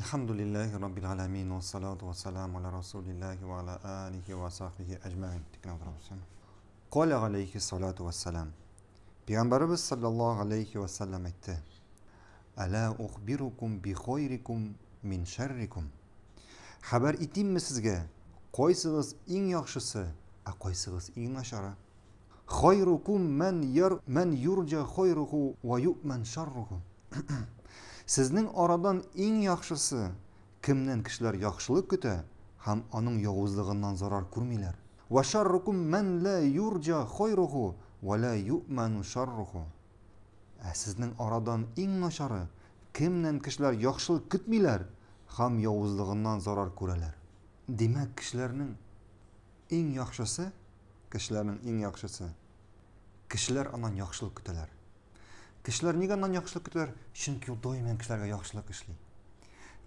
Elhamdülillahi Rabbil alemin ve salatu ve selamu ala Resulillahi ve ala alihi ve sahbihi ecmain. Kale aleyhi salatu ve selam. Peygamberimiz sallallahu aleyhi ve sellem etti. Ala ukhbirukum bi khayrikum min şerrikum. Haber eteyim mi sizge? Koysınız en yaxşısı, koysınız en naşarı. Khayrukum men yurca khayruhu ve yu'men şerruhu. Sizning oradan en yaxşısı kimden kişiler yaxşılık küte hem onun yavuzluğundan zarar kurmiler. Ve şerrukum men la yurca khayruhu ve la yu'menu şerruhu. Sizning oradan en naşarı kimden kişiler yaxşılık kütmiler hem yavuzluğundan zarar kureler. Demek kişilerin en yaxşısı, kişiler ondan yaxşılık küteler. Kişiler nega ondan yaxşılık kütüler? Çünkü o doymayan kişilerge yaxşılık işli.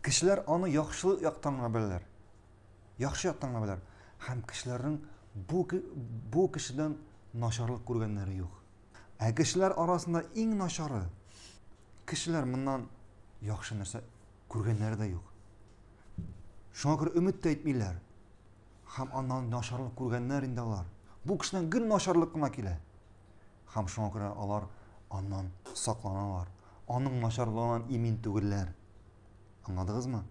Kişiler onu yaxşı yaktanına bilirler. Yaxşı yaktanına bilirler. Hem kişilerin bu kişiden naşarlık görgenleri yok. Kişiler arasında en naşarı, kişiler bundan yaxşı narsa görgenleri de yok. Şuna göre ümit de etmeyler. Hem ondan naşarlık görgenler indalar. Bu kişiden gün naşarlıkına kile. Hem şuna göre alar ondan saklanalar. Onun naşarlığından emin tügüller. Anladınız mı?